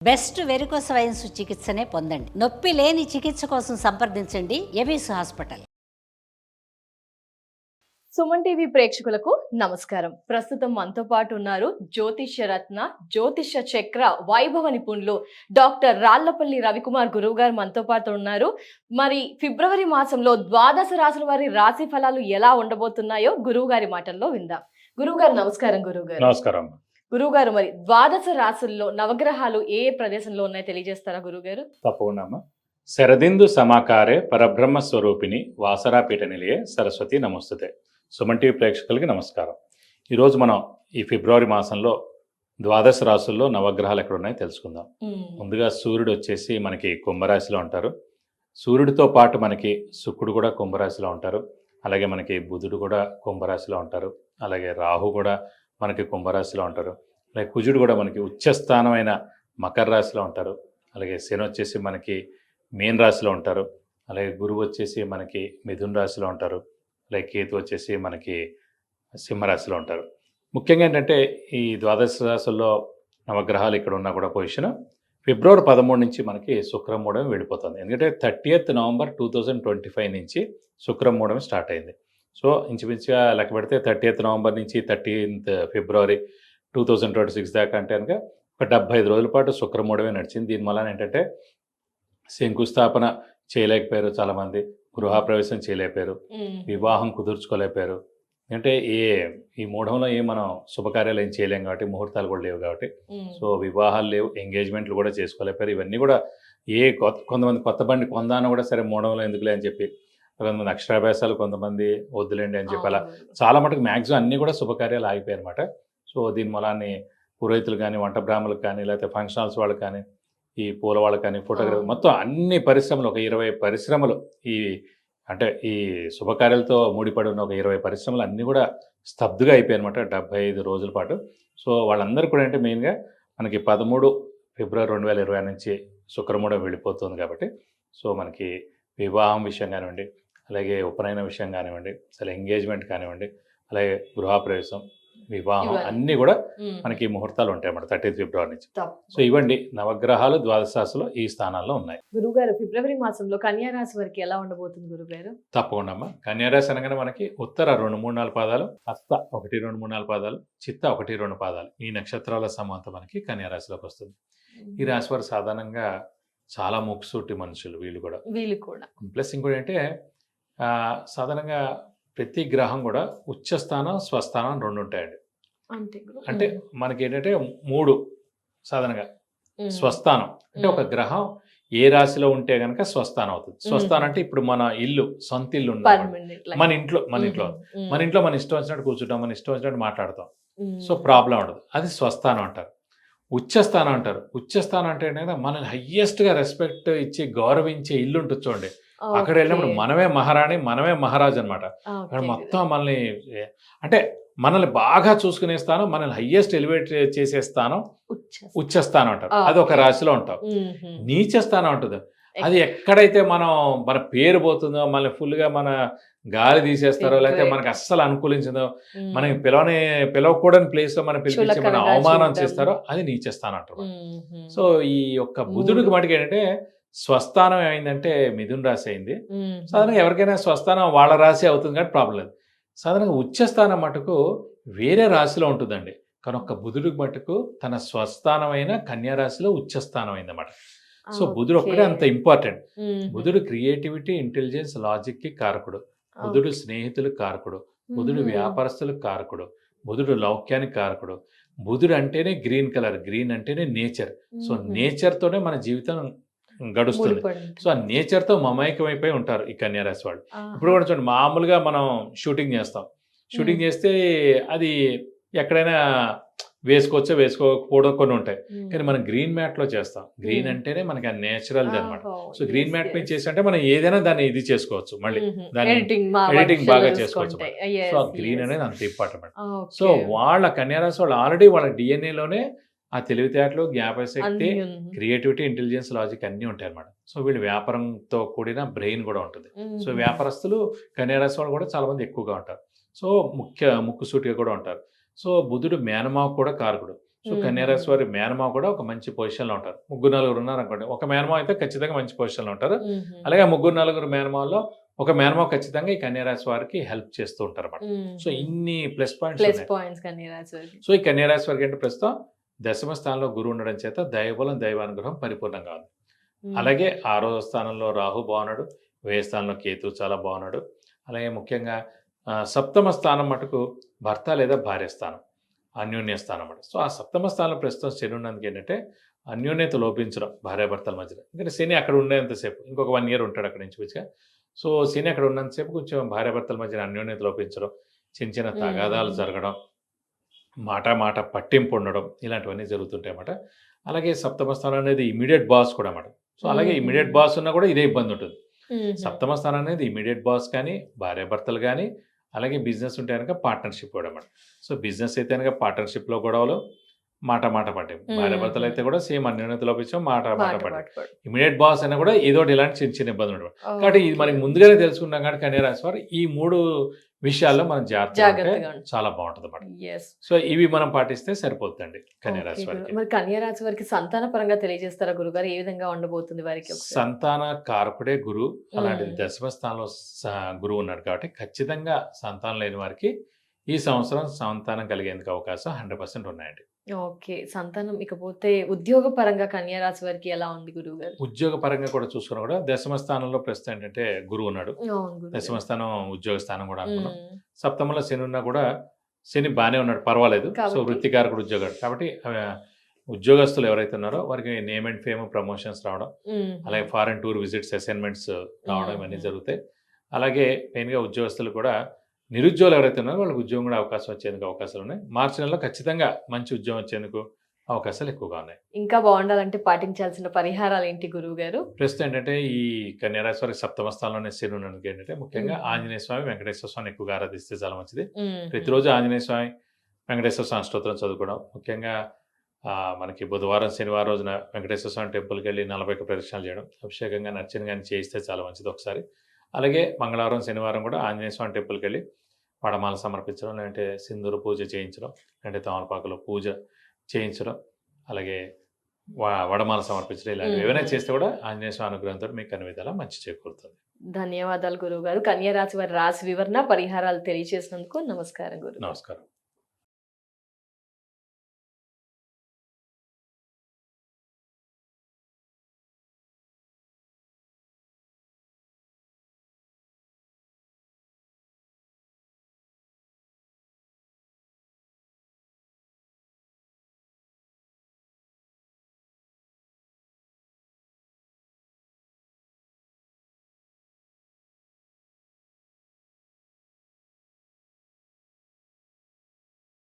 Best varicose wines చికిత్సనే పొందండి. నొప్పి లేని చికిత్స కోసం సంప్రదించండి ఎవిస్ హాస్పిటల్. సుమన్ టీవీ ప్రేక్షకులకు నమస్కారం. ప్రస్తుతం మనతో పాటు ఉన్నారు జ్యోతిష్య రత్న, జ్యోతిష్య చక్ర వైభవ నిపుణులు డాక్టర్ రాళ్లపల్లి రవికుమార్ గురువు గారు మనతో పాటు ఉన్నారు. మరి ఫిబ్రవరి మాసంలో ద్వాదశ రాశుల వారి రాశి ఫలాలు ఎలా ఉండబోతున్నాయో గురువు గారి మాటల్లో విందాం. గురువు గారు నమస్కారం. గురువు గారు నమస్కారం. గురువు గారు, మరి ద్వాదశ రాశుల్లో నవగ్రహాలు ఏ ప్రదేశంలో ఉన్నాయో తెలియజేస్తారా గురువు గారు? తప్పకుండా అమ్మా. శరదిందు సమాకారే పరబ్రహ్మ స్వరూపిణి వాసరాపీఠ నిలయే సరస్వతి నమస్తుతే. సుమన్ టీవీ ప్రేక్షకులకి నమస్కారం. ఈరోజు మనం ఈ ఫిబ్రవరి మాసంలో ద్వాదశ రాశుల్లో నవగ్రహాలు ఎక్కడ ఉన్నాయో తెలుసుకుందాం. ముందుగా సూర్యుడు వచ్చేసి మనకి కుంభరాశిలో ఉంటారు. సూర్యుడితో పాటు మనకి శుక్రుడు కూడా కుంభరాశిలో ఉంటారు. అలాగే మనకి బుధుడు కూడా కుంభరాశిలో ఉంటారు. అలాగే రాహు కూడా మనకి కుంభరాశిలో ఉంటారు. అలాగే కుజుడు కూడా మనకి ఉచ్చస్థానమైన మకర రాశిలో ఉంటారు. అలాగే శని వచ్చేసి మనకి మీన రాశిలో ఉంటారు. అలాగే గురువు వచ్చేసి మనకి మిథున రాశిలో ఉంటారు. అలాగే కేతు వచ్చేసి మనకి సింహరాశిలో ఉంటారు. ముఖ్యంగా ఏంటంటే ఈ ద్వాదశ రాశుల్లో నవగ్రహాలు ఇక్కడ ఉన్నా కూడా పొజిషన్ ఫిబ్రవరి 13 నుంచి మనకి శుక్రం మూడమి వెళ్ళిపోతుంది. ఎందుకంటే 30th నవంబర్ 2025 నుంచి శుక్రం మూడమి స్టార్ట్ అయింది. సో ఇంచుమించుగా లెక్క పెడితే 30th నవంబర్ నుంచి 13th ఫిబ్రవరి 2026 దాకా అంటే కనుక ఒక 75 రోజుల పాటు శుక్రమూడమే నడిచింది. దీని వలన ఏంటంటే శంకుస్థాపన చేయలేకపోయారు చాలామంది, గృహప్రవేశం చేయలేకపోయారు, వివాహం కుదుర్చుకోలేకపోయారు. అంటే ఈ మూఢంలో మనం శుభకార్యాలు ఏం చేయలేం కాబట్టి, ముహూర్తాలు కూడా లేవు కాబట్టి, సో వివాహాలు లేవు, ఎంగేజ్మెంట్లు కూడా చేసుకోలేకపోయారు. ఇవన్నీ కూడా కొంతమంది కొత్త బండి కొందాను కూడా సరే మూఢంలో ఎందుకులే అని చెప్పి, కొంతమంది అక్షరాభ్యాసాలు, కొంతమంది వద్దులేండి అని చెప్పి అలా చాలా మటుకు మ్యాక్సిమం అన్నీ కూడా శుభకార్యాలు ఆగిపోయాయి అనమాట. సో దీని మూలాన్ని పురోహితులు కానీ, వంట బ్రాహ్మణులకు కానీ, లేకపోతే ఫంక్షన్ హాల్స్ వాళ్ళకి కానీ, ఈ పూల వాళ్ళకి కానీ, ఫోటోగ్రఫీ, మొత్తం అన్ని పరిశ్రమలు, ఒక 20 పరిశ్రమలు ఈ శుభకార్యాలతో ముడిపడి ఉన్న ఒక 20 పరిశ్రమలు అన్నీ కూడా స్తబ్దుగా అయిపోయాయి అనమాట 75 రోజుల పాటు. సో వాళ్ళందరూ కూడా అంటే మెయిన్గా మనకి 13 ఫిబ్రవరి 2020 నుంచి శుక్రమూఢం వెళ్ళిపోతుంది కాబట్టి, సో మనకి వివాహం విషయం కానివ్వండి, అలాగే ఉపనయన విషయం కానివ్వండి, అసలు ఎంగేజ్మెంట్ కానివ్వండి, అలాగే గృహప్రవేశం, వివాహం అన్నీ కూడా మనకి ముహూర్తాలు ఉంటాయి అన్నమాట 30th ఫిబ్రవరి నుంచి. సో ఇవ్వండి నవగ్రహాలు ద్వాదశ రాశులు ఈ స్థానాల్లో ఉన్నాయి. గురుగారు, ఫిబ్రవరి మాసంలో కన్యా రాశి వారికి ఎలా ఉండబోతుంది గురుగారు? తప్పకుండా అమ్మా. కన్యారాశి అనగానే మనకి ఉత్తర 2, 3, 4 పాదాలు, హస్త 1, 2, 3, 4 పాదాలు, చిత్త 1, 2 పాదాలు, ఈ నక్షత్రాల సమాంతం మనకి కన్యారాశిలోకి వస్తుంది. ఈ రాశి వారు సాధారణంగా చాలా ముక్కుసూటి మనుషులు వీళ్ళు కూడా. ప్లస్ ఇంకోటి అంటే సాధారణంగా ప్రతి గ్రహం కూడా ఉచ్చస్థానం, స్వస్థానం 2 ఉంటాయండి. అంటే మనకి ఏంటంటే 3 సాధారణంగా స్వస్థానం అంటే ఒక గ్రహం ఏ రాశిలో ఉంటే కనుక స్వస్థానం అవుతుంది. స్వస్థానం అంటే ఇప్పుడు మన ఇల్లు, సొంత ఇల్లు మన ఇంట్లో మన ఇష్టం వచ్చినట్టు కూర్చుంటాం, మన ఇష్టం వచ్చినట్టు మాట్లాడతాం, సో ప్రాబ్లం ఉండదు, అది స్వస్థానం అంటారు. ఉచ్చస్థానం అంటారు. ఉచ్చస్థానం అంటే ఏంటంటే మనల్ని హయ్యెస్ట్గా రెస్పెక్ట్ ఇచ్చి గౌరవించే ఇల్లు ఉంటుంది చూడండి. అక్కడ వెళ్ళినప్పుడు మనమే మహారాణి, మనమే మహారాజు అనమాట. అక్కడ మొత్తం మనల్ని బాగా చూసుకునే స్థానం, మనల్ని హయ్యెస్ట్ ఎలివేట్ చేసే స్థానం ఉచ్చస్థానం అంటారు. అది ఒక రాశిలో ఉంటాం. నీచ స్థానం ఉంటుంది, అది ఎక్కడైతే మన పేరు పోతుందో, మనల్ని ఫుల్గా మన గాలి తీసేస్తారో, లేకపోతే మనకు అస్సలు అనుకూలించదో, మనకి పిలవకూడని ప్లేస్ లో మనం పిలిపించి మన అవమానం చేస్తారో, అది నీచస్థానం అంటారు. సో ఈ యొక్క బుధుడికి మటుకు ఏంటంటే స్వస్థానం ఏమైందంటే మిథున రాశి అయింది. సాధారణంగా ఎవరికైనా స్వస్థానం వాళ్ళ రాశి అవుతుంది కాబట్టి ప్రాబ్లం లేదు. సాధారణంగా ఉచ్చస్థానం మటుకు వేరే రాశిలో ఉంటుందండి. కానీ ఒక్క బుధుడికి మటుకు తన స్వస్థానమైన కన్యా రాశిలో ఉచ్చస్థానం అయిందన్నమాట. సో బుధుడు ఒక్కడే అంత ఇంపార్టెంట్. బుధుడు క్రియేటివిటీ, ఇంటెలిజెన్స్, లాజిక్ కి కారకుడు. బుధుడు స్నేహితులకు కారకుడు. బుధుడు వ్యాపారస్తులకు కారకుడు. బుధుడు లౌక్యానికి కారకుడు. బుధుడు అంటేనే గ్రీన్ కలర్, గ్రీన్ అంటేనే నేచర్. సో నేచర్ తోనే మన జీవితం గడుస్తుంది. సో ఆ నేచర్ తో మమైకమైపోయి ఉంటారు ఈ కన్యా రాశి వాళ్ళు. ఇప్పుడు కూడా చూడండి, మామూలుగా మనం షూటింగ్ చేస్తాం. షూటింగ్ చేస్తే అది ఎక్కడైనా వేసుకోకపోవడం కొన్ని ఉంటాయి. కానీ మనం గ్రీన్ మ్యాట్ లో చేస్తాం. గ్రీన్ అంటేనే మనకి ఆ నేచురల్ అనమాట. సో గ్రీన్ మ్యాట్ మీద చేస్తుంటే మనం ఏదైనా దాన్ని ఇది చేసుకోవచ్చు, మళ్ళీ దాన్ని ఎడిటింగ్ బాగా చేసుకోవచ్చు. సో గ్రీన్ అనేది అంత ఇంపార్టెంట్. సో వాళ్ళ కన్యారాశి వాళ్ళు ఆల్రెడీ వాళ్ళ డిఎన్ఏలోనే ఆ తెలివితేటలు, జ్ఞాపకశక్తి, క్రియేటివిటీ, ఇంటెలిజెన్స్, లాజిక్ అన్నీ ఉంటాయి అన్నమాట. సో వీళ్ళు వ్యాపారంతో కూడిన బ్రెయిన్ కూడా ఉంటుంది. సో వ్యాపారస్తులు కన్యారాశి వాళ్ళు కూడా చాలా మంది ఎక్కువగా ఉంటారు. సో ముక్కుసూటిగా కూడా ఉంటారు. సో బుధుడు మేనమావ కూడా కారకుడు. సో కన్యారాశి వారి మేనమావ కూడా ఒక మంచి పొజిషన్లో ఉంటారు. ముగ్గురు నలుగురు ఉన్నారు అనుకోండి, ఒక మేనమావ అయితే ఖచ్చితంగా మంచి పొజిషన్లో ఉంటారు. అలాగే ముగ్గురు నలుగురు మేనమావలో ఒక మేనమావ ఖచ్చితంగా ఈ కన్యారాశి వారికి హెల్ప్ చేస్తూ ఉంటారు అన్నమాట. సో ఇన్ని ప్లస్ పాయింట్స్ కన్యారాశి వారికి. సో ఈ కన్యారాశి వారికి ఏంటి, ప్రస్తుతం దశమ స్థానంలో గురువు ఉండడం చేత దైవబలం దైవానుగ్రహం పరిపూర్ణంగా ఉంది. అలాగే 6వ స్థానంలో రాహు బాగున్నాడు, 10వ స్థానంలో కేతు చాలా బాగున్నాడు. అలాగే ముఖ్యంగా 7వ స్థానం మటుకు భర్త లేదా భార్య స్థానం, అన్యోన్య స్థానం అన్నమాట. సో ఆ 7వ స్థానంలో ప్రస్తుతం శని ఉన్నందుకు ఏంటంటే అన్యోన్యత లోపించడం భార్యాభర్తల మధ్యలో. ఎందుకంటే శని అక్కడ ఉండేంతసేపు ఇంకొక 1 year ఉంటాడు అక్కడ నుంచి వచ్చి. సో శని అక్కడ ఉన్నంతసేపు కొంచెం భార్యాభర్తల మధ్యన అన్యోన్యత లోపించడం, చిన్న చిన్న తగాదాలు జరగడం, మాట పట్టింపు ఉండడం, ఇలాంటివన్నీ జరుగుతుంటాయి అన్నమాట. అలాగే 7వ స్థానం అనేది ఇమీడియట్ బాస్ కూడా అన్నమాట. సో అలాగే ఇమీడియట్ బాస్ ఉన్నా కూడా ఇదే ఇబ్బంది ఉంటుంది. 7వ స్థానం అనేది ఇమీడియట్ బాస్ కానీ, భార్యాభర్తలు కానీ, అలాగే బిజినెస్ ఉంటే కనుక పార్ట్నర్షిప్ కూడా అన్నమాట. సో బిజినెస్ అయితే కనుక పార్ట్నర్షిప్లో గొడవలు, మాట పట్టింపు. భార్యాభర్తలు అయితే కూడా సేమ్ అన్యోన్యత లోపించడం, మాట పట్టింపు. ఇమీడియట్ బాస్ అయినా కూడా ఏదో ఒకటి ఇలాంటి చిన్న ఇబ్బందులు ఉండవు. కాబట్టి ఇది మనకి ముందుగానే తెలుసుకున్నాం కాబట్టి కన్యారాశి వారు ఈ 3 విషయాల్లో మనం జాగ్రత్తగా చాలా బాగుంటుంది అన్నమాట. సో ఇవి మనం పాటిస్తే సరిపోతుందండి కన్యారాశి వారికి. మరి కన్యారాశి వారికి సంతాన పరంగా తెలియజేస్తారా గురుగారు, ఏ విధంగా ఉండబోతుంది వారికి? సంతాన కారకుడే గురువు, అలాంటి దశమ స్థానంలో గురువు ఉన్నాడు కాబట్టి ఖచ్చితంగా సంతానం లేని వారికి ఈ సంవత్సరం సంతానం కలిగేందుకు అవకాశం 100% ఉన్నాయండి. ఓకే, సంతానం. ఇకపోతే ఉద్యోగ పరంగా కన్యారాశి వారికి ఎలా ఉంది గురువు గారు? ఉద్యోగ పరంగా కూడా చూసుకున్నా కూడా దశమ స్థానంలో ప్రస్తుతం ఏంటంటే గురువు ఉన్నాడు. దశమ స్థానం ఉద్యోగ స్థానం కూడా అనుకున్నాం. 7వ శని ఉన్నా కూడా శని బాగానే ఉన్నాడు, పర్వాలేదు. సో వృత్తికారకుడు ఉద్యోగాడు కాబట్టి ఉద్యోగస్తులు ఎవరైతే ఉన్నారో వారికి నేమ్ అండ్ ఫేమ్, ప్రమోషన్స్ రావడం, అలాగే ఫారెన్ టూర్ విజిట్స్, అసైన్మెంట్స్ రావడం, ఇవన్నీ జరుగుతాయి. అలాగే మెయిన్గా ఉద్యోగస్తులు కూడా నిరుద్యోగులు ఎవరైతే ఉన్నారో వాళ్ళకి ఉద్యోగం కూడా అవకాశం వచ్చేందుకు అవకాశాలు ఉన్నాయి. మార్చి నెలలో ఖచ్చితంగా మంచి ఉద్యోగం వచ్చేందుకు అవకాశాలు ఎక్కువగా ఉన్నాయి. ఇంకా బాగుండాలంటే పాటించాల్సిన పరిహారాలు ఏంటి గురువు గారు? ప్రస్తుతం ఏంటంటే ఈ కన్యారాశి వారికి 7వ స్థానంలోనే శని ఉన్నందుకు ఏంటంటే ముఖ్యంగా ఆంజనేయ స్వామి, వెంకటేశ్వర స్వామి ఎక్కువగా ఆరాధిస్తే చాలా మంచిది. ప్రతిరోజు ఆంజనేయ స్వామి, వెంకటేశ్వర స్వామి స్తోత్రం చదువుకోవడం, ముఖ్యంగా మనకి బుధవారం శనివారం రోజున వెంకటేశ్వర స్వామి టెంపుల్కి వెళ్ళి 40 ప్రదక్షిణాలు చేయడం, అభిషేకంగా నర్చన కానీ చేయిస్తే చాలా మంచిది ఒకసారి. అలాగే మంగళవారం శనివారం కూడా ఆంజనేయ స్వామి టెంపుల్కి వెళ్ళి వడమాల సమర్పించడం, లేదంటే సింధూర పూజ చేయించడం, లేదంటే తమలపాకులో పూజ చేయించడం, అలాగే వడమాల సమర్పించడం, ఇలాంటివి ఏవైనా చేస్తే కూడా ఆంజనేయ స్వామి అనుగ్రహంతో మీకు అన్ని విధాలా మంచి చేకూరుతుంది. ధన్యవాదాలు గురువు గారు. కన్యారాశి వారి రాశి వివరణ, పరిహారాలు తెలియజేసినందుకు నమస్కారం గురు. నమస్కారం.